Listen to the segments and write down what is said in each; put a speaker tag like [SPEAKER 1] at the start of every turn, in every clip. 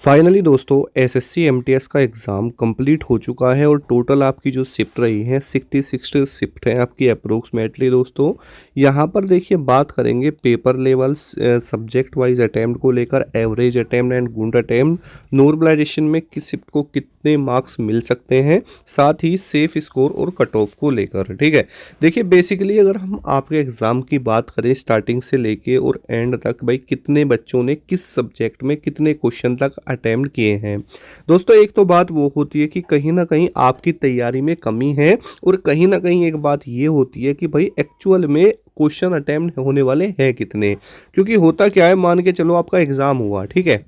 [SPEAKER 1] Finally दोस्तों SSC MTS का exam complete हो चुका है और टोटल आपकी जो शिफ्ट रही है 66 शिफ्ट है आपकी अप्रोक्सीमेटली दोस्तों। यहाँ पर देखिए बात करेंगे paper levels subject wise attempt को लेकर, average attempt and good attempt, normalisation में किस शिफ्ट को कितने मार्क्स मिल सकते हैं, साथ ही सेफ स्कोर और कट ऑफ को लेकर। ठीक है, देखिए बेसिकली अगर हम आपके एग्ज़ाम की बात करें स्टार्टिंग से लेके और एंड तक, भाई कितने बच्चों ने किस सब्जेक्ट में कितने क्वेश्चन तक अटेम्प्ट किए हैं। दोस्तों एक तो बात वो होती है कि कहीं ना कहीं आपकी तैयारी में कमी है, और कहीं ना कहीं एक बात ये होती है कि भाई एक्चुअल में क्वेश्चन अटेम्प्ट होने वाले हैं कितने। क्योंकि होता क्या है, मान के चलो आपका एग्ज़ाम हुआ, ठीक है,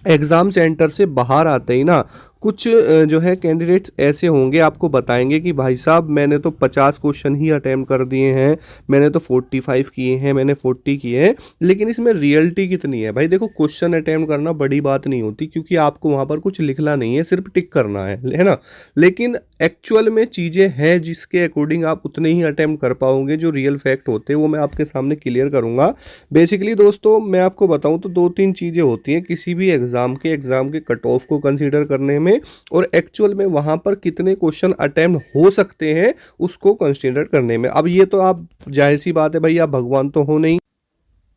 [SPEAKER 1] एग्ज़ाम सेंटर से बाहर आते ही ना कुछ जो है कैंडिडेट्स ऐसे होंगे, आपको बताएंगे कि भाई साहब मैंने तो 50 क्वेश्चन ही अटेम्प्ट कर दिए हैं, मैंने तो 45 किए हैं, मैंने 40 किए हैं। लेकिन इसमें रियलिटी कितनी है भाई? देखो क्वेश्चन अटेम्प्ट करना बड़ी बात नहीं होती, क्योंकि आपको वहाँ पर कुछ लिखना नहीं है, सिर्फ टिक करना है ना। लेकिन एक्चुअल में चीज़ें हैं जिसके अकॉर्डिंग आप उतने ही अटेम्प्ट कर पाओगे। जो रियल फैक्ट होते हैं वो मैं आपके सामने क्लियर करूँगा। बेसिकली दोस्तों मैं आपको बताऊँ तो दो तीन चीज़ें होती हैं किसी भी एग्ज़ाम के कट ऑफ को कंसीडर करने में, और एक्चुअल में वहां पर कितने क्वेश्चन अटेम्प्ट हो सकते हैं उसको कंसीडर करने में। अब ये तो आप जाहिर सी बात है भाई, आप भगवान तो हो नहीं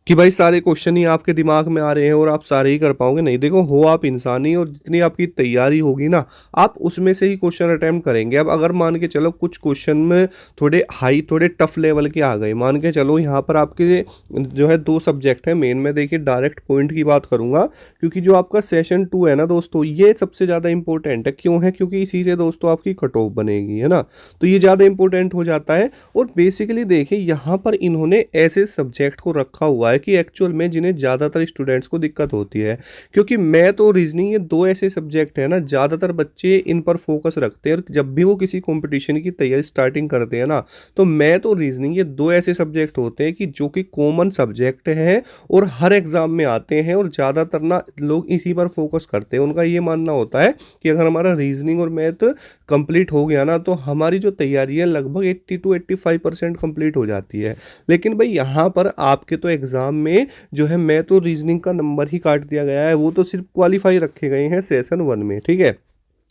[SPEAKER 1] कि भाई सारे क्वेश्चन ही आपके दिमाग में आ रहे हैं और आप सारे ही कर पाओगे। नहीं, देखो हो आप इंसान ही, और जितनी आपकी तैयारी होगी ना आप उसमें से ही क्वेश्चन अटेम्प्ट करेंगे। अब अगर मान के चलो कुछ क्वेश्चन में थोड़े हाई थोड़े टफ लेवल के आ गए, मान के चलो यहाँ पर आपके जो है दो सब्जेक्ट है मेन में, देखिए डायरेक्ट पॉइंट की बात करूंगा, क्योंकि जो आपका सेशन 2 है ना दोस्तों, ये सबसे ज़्यादा इंपॉर्टेंट है। क्यों है? क्योंकि इसी से दोस्तों आपकी कट ऑफ बनेगी, है ना। तो ये ज़्यादा इंपॉर्टेंट हो जाता है। और बेसिकली देखिए यहाँ पर इन्होंने ऐसे सब्जेक्ट को रखा हुआ है कि एक्चुअल में जिन्हें ज़्यादातर स्टूडेंट्स को दिक्कत होती है, क्योंकि मैथ और रीजनिंग ये दो ऐसे सब्जेक्ट है ना, ज़्यादातर बच्चे इन पर फोकस रखते हैं। और जब भी वो किसी कंपटीशन की तैयारी स्टार्टिंग करते हैं ना, तो मैथ और रीजनिंग ये दो ऐसे सब्जेक्ट होते हैं कि जो कि कॉमन सब्जेक्ट हैं और हर एग्जाम में आते हैं, और ज़्यादातर ना लोग इसी पर फोकस करते हैं। उनका ये मानना होता है कि अगर हमारा रीजनिंग और मैथ कंप्लीट हो गया ना, तो हमारी जो तैयारी है लगभग 80 to 85% कंप्लीट हो जाती है। लेकिन भाई यहाँ पर आपके तो एग्ज़ाम में जो है मैथ और रीजनिंग का नंबर ही काट दिया गया है, वो तो सिर्फ क्वालिफाई रखे गए हैं सेशन 1 में। ठीक है,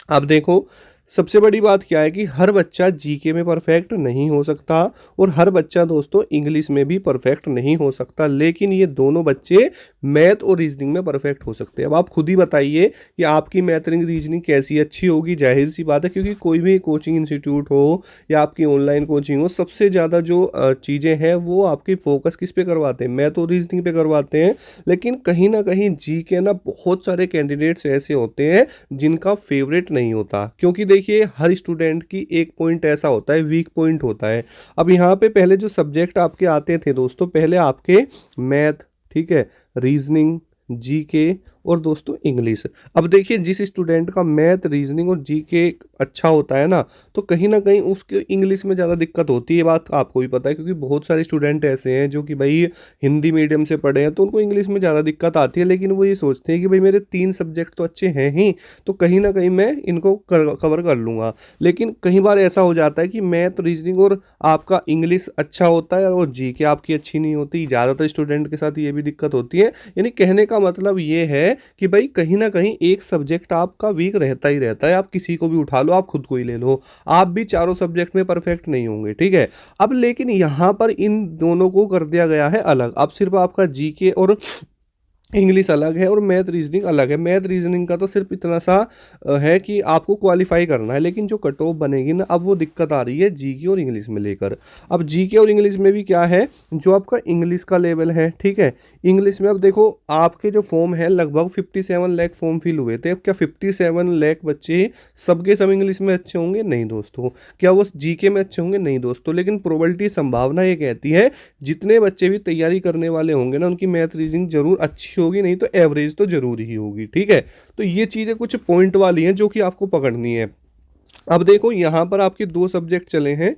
[SPEAKER 1] अब देखो सबसे बड़ी बात क्या है कि हर बच्चा जीके में परफेक्ट नहीं हो सकता, और हर बच्चा दोस्तों इंग्लिश में भी परफेक्ट नहीं हो सकता। लेकिन ये दोनों बच्चे मैथ और रीजनिंग में परफेक्ट हो सकते हैं। अब आप खुद ही बताइए कि आपकी मैथ रीजनिंग कैसी अच्छी होगी। जाहिर सी बात है, क्योंकि कोई भी कोचिंग इंस्टीट्यूट हो या आपकी ऑनलाइन कोचिंग हो, सबसे ज़्यादा जो चीज़ें हैं वो आपकी फोकस किस पे करवाते हैं? मैथ और रीजनिंग पे करवाते हैं। लेकिन कहीं ना कहीं जीके ना बहुत सारे कैंडिडेट्स ऐसे होते हैं जिनका फेवरेट नहीं होता, क्योंकि देखिए हर स्टूडेंट की एक पॉइंट ऐसा होता है, वीक पॉइंट होता है। अब यहाँ पे पहले जो सब्जेक्ट आपके आते थे दोस्तों, पहले आपके मैथ, ठीक है, रीजनिंग, जीके और दोस्तों इंग्लिश। अब देखिए जिस स्टूडेंट का मैथ रीजनिंग और जीके अच्छा होता है ना, तो कहीं ना कहीं उसके इंग्लिश में ज़्यादा दिक्कत होती है। ये बात आपको भी पता है, क्योंकि बहुत सारे स्टूडेंट ऐसे हैं जो कि भाई हिंदी मीडियम से पढ़े हैं, तो उनको इंग्लिश में ज़्यादा दिक्कत आती है। लेकिन वो ये सोचते हैं कि भाई मेरे 3 सब्जेक्ट तो अच्छे हैं ही, तो कहीं ना कहीं मैं इनको कवर कर लूँगा। लेकिन कई बार ऐसा हो जाता है कि मैथ रीजनिंग और आपका इंग्लिश अच्छा होता है और जीके आपकी अच्छी नहीं होती। ज़्यादातर स्टूडेंट के साथ ये भी दिक्कत होती है। यानी कहने का मतलब ये है कि भाई कहीं ना कहीं एक सब्जेक्ट आपका वीक रहता ही रहता है। आप किसी को भी उठा लो, आप खुद को ही ले लो, आप भी चारों सब्जेक्ट में परफेक्ट नहीं होंगे। ठीक है, अब लेकिन यहां पर इन दोनों को कर दिया गया है अलग। अब सिर्फ आपका जीके और इंग्लिश अलग है और मैथ रीजनिंग अलग है। मैथ रीजनिंग का तो सिर्फ इतना सा है कि आपको क्वालिफाई करना है, लेकिन जो कट ऑफ बनेगी ना, अब वो दिक्कत आ रही है जीके और इंग्लिश में लेकर। अब जीके और इंग्लिश में भी क्या है, जो आपका इंग्लिश का लेवल है, ठीक है, इंग्लिश में अब देखो आपके जो फॉर्म है लगभग 57 लाख फॉर्म फिल हुए थे। अब क्या 57 लाख बच्चे सबके सब इंग्लिश में अच्छे होंगे? नहीं दोस्तों। क्या वो जीके में अच्छे होंगे? नहीं दोस्तों। लेकिन प्रोबेबिलिटी संभावना ये कहती है जितने बच्चे भी तैयारी करने वाले होंगे ना, उनकी मैथ रीजनिंग जरूर अच्छी होगी, नहीं तो एवरेज तो जरूर ही होगी। ठीक है, तो ये चीजें कुछ पॉइंट वाली हैं जो कि आपको पकड़नी है। अब देखो यहां पर आपके दो सब्जेक्ट चले हैं,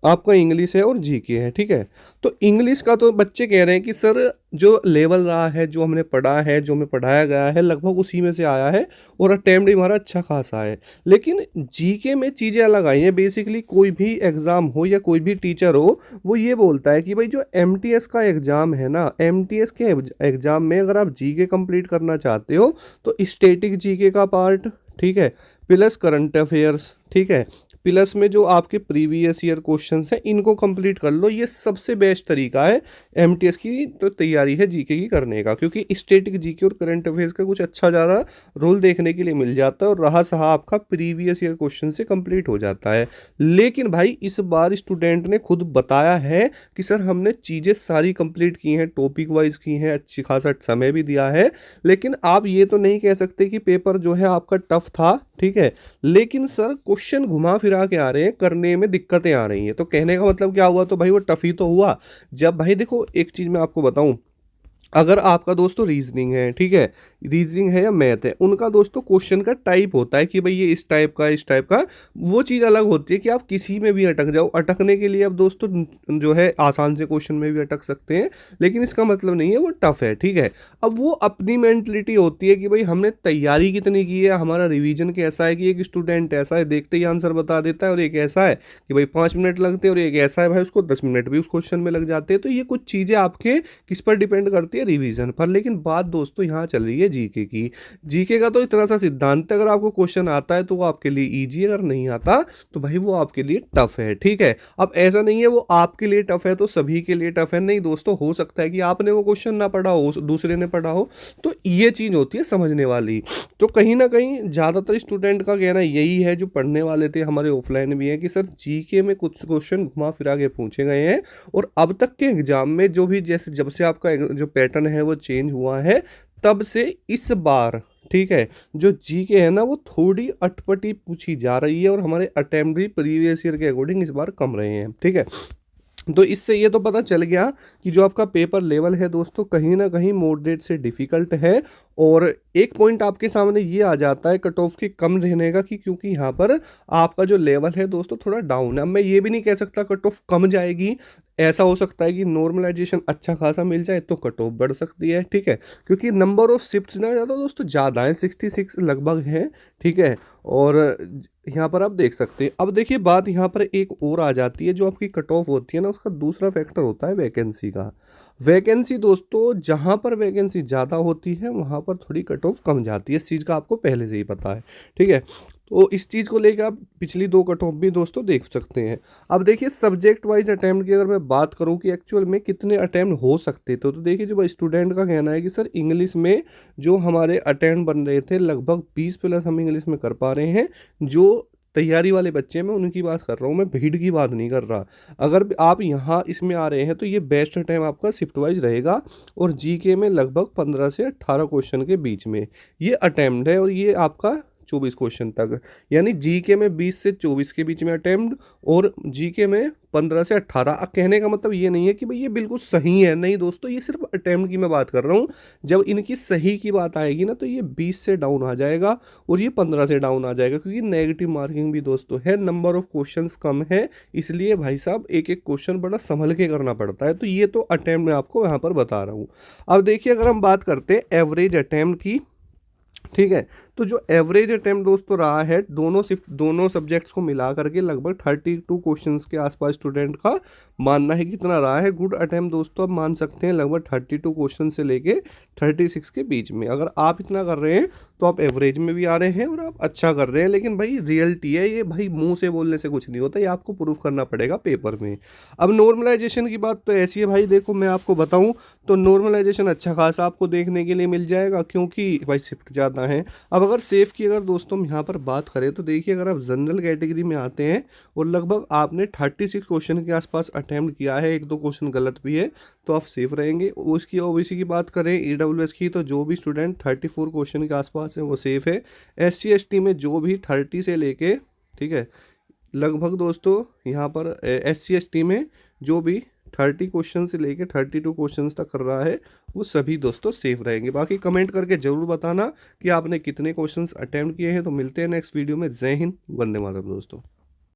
[SPEAKER 1] आपका इंग्लिश है और जीके है, ठीक है। तो इंग्लिश का तो बच्चे कह रहे हैं कि सर जो लेवल रहा है, जो हमने पढ़ा है, जो हमें पढ़ाया गया है, लगभग उसी में से आया है और अटेम्प्ट भी हमारा अच्छा खासा है। लेकिन जीके में चीज़ें अलग आई हैं। बेसिकली कोई भी एग्ज़ाम हो या कोई भी टीचर हो, वो ये बोलता है कि भाई जो एमटीएस का एग्ज़ाम है ना, एमटीएस के एग्ज़ाम में अगर आप जीके कंप्लीट करना चाहते हो तो स्टैटिक जीके का पार्ट, ठीक है, प्लस करंट अफेयर्स, ठीक है, प्लस में जो आपके प्रीवियस ईयर क्वेश्चंस हैं इनको कंप्लीट कर लो। ये सबसे बेस्ट तरीका है एमटीएस की तो तैयारी है जीके की करने का, क्योंकि स्टैटिक जीके और करंट अफेयर्स का कुछ अच्छा ज़्यादा रोल देखने के लिए मिल जाता है और रहा सहा आपका प्रीवियस ईयर क्वेश्चन से कंप्लीट हो जाता है। लेकिन भाई इस बार स्टूडेंट ने खुद बताया है कि सर हमने चीज़ें सारी कंप्लीट की हैं, टॉपिक वाइज की हैं, अच्छी खासा समय भी दिया है। लेकिन आप ये तो नहीं कह सकते कि पेपर जो है आपका टफ था, ठीक है, लेकिन सर क्वेश्चन घुमा फिरा के आ रहे हैं, करने में दिक्कतें आ रही हैं। तो कहने का मतलब क्या हुआ, तो भाई वो टफ ही तो हुआ। जब भाई देखो एक चीज़ मैं आपको बताऊं, अगर आपका दोस्तों रीजनिंग है, ठीक है, रीजनिंग है या मैथ है, उनका दोस्तों क्वेश्चन का टाइप होता है कि भाई ये इस टाइप का, इस टाइप का। वो चीज़ अलग होती है कि आप किसी में भी अटक जाओ। अटकने के लिए अब दोस्तों जो है आसान से क्वेश्चन में भी अटक सकते हैं, लेकिन इसका मतलब नहीं है वो टफ है, ठीक है। अब वो अपनी मेंटलिटी होती है कि भाई हमने तैयारी कितनी की है, हमारा रिवीजन कैसा है। कि एक स्टूडेंट ऐसा है देखते ही आंसर बता देता है, और एक ऐसा है कि भाई 5 मिनट लगते हैं, और एक ऐसा है भाई उसको 10 मिनट भी उस क्वेश्चन में लग जाते हैं। तो ये कुछ चीज़ें आपके किस पर डिपेंड करती है, रिवीजन पर। लेकिन बात दोस्तों यहाँ चल रही है जीके की। जीके का तो इतना सा सिद्धांत है, अगर आपको क्वेश्चन आता है तो वो आपके लिए इजी है, अगर नहीं आता तो भाई वो आपके लिए टफ है, ठीक है। अब ऐसा नहीं है वो आपके लिए टफ है तो सभी के लिए टफ है, नहीं दोस्तों, हो सकता है कि आपने वो क्वेश्चन ना पढ़ा हो, दूसरे ने पढ़ा हो। तो ये चीज़ होती है समझने वाली। तो कहीं ना कहीं ज़्यादातर स्टूडेंट का कहना यही है, जो पढ़ने वाले थे हमारे ऑफलाइन भी हैं, कि सर जीके में कुछ क्वेश्चन घुमा फिरा के पूछे गए हैं। और अब तक के एग्जाम में जो भी, जैसे जब से आपका जो पैटर्न है वो चेंज हुआ है, तब से इस बार, ठीक है, जो जीके है ना वो थोड़ी अटपटी पूछी जा रही है, और हमारे अटेम्प्ट भी प्रीवियस ईयर के अकॉर्डिंग इस बार कम रहे हैं, ठीक है। तो इससे ये तो पता चल गया कि जो आपका पेपर लेवल है दोस्तों कहीं ना कहीं मॉडरेट से डिफ़िकल्ट है। और एक पॉइंट आपके सामने ये आ जाता है कट ऑफ की कम रहने का, कि क्योंकि यहाँ पर आपका जो लेवल है दोस्तों थोड़ा डाउन है। अब मैं ये भी नहीं कह सकता कट ऑफ कम जाएगी, ऐसा हो सकता है कि नॉर्मलाइजेशन अच्छा खासा मिल जाए तो कट ऑफ बढ़ सकती है, ठीक है, क्योंकि नंबर ऑफ शिफ्ट्स ना ज़्यादा दोस्तों ज़्यादा है, 66 लगभग है, ठीक है। और यहाँ पर आप देख सकते हैं। अब देखिए बात यहाँ पर एक और आ जाती है, जो आपकी कट ऑफ होती है ना, उसका दूसरा फैक्टर होता है वैकेंसी का। वैकेंसी दोस्तों, जहाँ पर वैकेंसी ज़्यादा होती है वहाँ पर थोड़ी कट ऑफ कम जाती है, इस चीज़ का आपको पहले से ही पता है, ठीक है। तो इस चीज़ को लेकर आप पिछली 2 कट ऑफ भी दोस्तों देख सकते हैं। अब देखिए सब्जेक्ट वाइज अटैम्प्ट की अगर मैं बात करूं कि एक्चुअल में कितने अटैम्प्ट हो सकते थे, तो देखिए जो स्टूडेंट का कहना है कि सर इंग्लिश में जो हमारे अटैम्प्ट बन रहे थे लगभग 20+ हम इंग्लिश में कर पा रहे हैं। जो तैयारी वाले बच्चे हैं मैं उनकी बात कर रहा हूँ, मैं भीड़ की बात नहीं कर रहा। अगर आप यहाँ इसमें आ रहे हैं तो ये बेस्ट टाइम आपका शिफ्ट वाइज रहेगा। और जीके में लगभग 15 से 18 क्वेश्चन के बीच में ये अटैम्प्ट है, और ये आपका 24 क्वेश्चन तक, यानी जीके में 20 से 24 के बीच में अटेम्प्ट, और जीके में 15 से 18। कहने का मतलब ये नहीं है कि भाई ये बिल्कुल सही है, नहीं दोस्तों, ये सिर्फ अटेम्प्ट की मैं बात कर रहा हूँ। जब इनकी सही की बात आएगी ना तो ये 20 से डाउन आ जाएगा और ये 15 से डाउन आ जाएगा, क्योंकि नेगेटिव मार्किंग भी दोस्तों है, नंबर ऑफ क्वेश्चंस कम है, इसलिए भाई साहब एक एक क्वेश्चन बड़ा संभल के करना पड़ता है। तो ये तो अटेम्प्ट मैं आपको यहाँ पर बता रहा हूँ। अब देखिए अगर हम बात करते हैं एवरेज अटेम्प्ट की, ठीक है, तो जो एवरेज अटेम्प्ट दोस्तों रहा है दोनों सब्जेक्ट्स को मिला करके लगभग 32 क्वेश्चंस के आसपास स्टूडेंट का मानना है कितना रहा है गुड अटेम्प्ट दोस्तों। आप मान सकते हैं लगभग 32 क्वेश्चन से लेके 36 के बीच में। अगर आप इतना कर रहे हैं तो आप एवरेज में भी आ रहे हैं और आप अच्छा कर रहे हैं। लेकिन भाई रियलिटी है ये, भाई मुंह से बोलने से कुछ नहीं होता, ये आपको प्रूफ करना पड़ेगा पेपर में। अब नॉर्मलाइजेशन की बात तो ऐसी है भाई, देखो मैं आपको बताऊं तो नॉर्मलाइजेशन अच्छा खासा आपको देखने के लिए मिल जाएगा, क्योंकि भाई शिफ्ट ज़्यादा है। अब अगर सेफ की अगर दोस्तों हम यहाँ पर बात करें तो देखिए अगर आप जनरल कैटेगरी में आते हैं और लगभग आपने 36 क्वेश्चन के आसपास अटैम्प्ट किया है, 1-2 क्वेश्चन गलत भी है, तो आप सेफ रहेंगे। उसकी ओबीसी की बात करें ईडब्ल्यूएस की, तो जो भी स्टूडेंट 34 क्वेश्चन के आसपास है वो सेफ है। SC ST में जो भी 30 से लेके, ठीक है, लगभग दोस्तों यहाँ पर SC ST में जो भी 30 क्वेश्चन से लेके 32 क्वेश्चन तक कर रहा है वो सभी दोस्तों सेफ रहेंगे। बाकी कमेंट करके जरूर बताना कि आपने कितने क्वेश्चंस अटेम्प्ट किए हैं। तो मिलते हैं नेक्स्ट वीडियो में। जय हिंद, वंदे मातरम दोस्तों।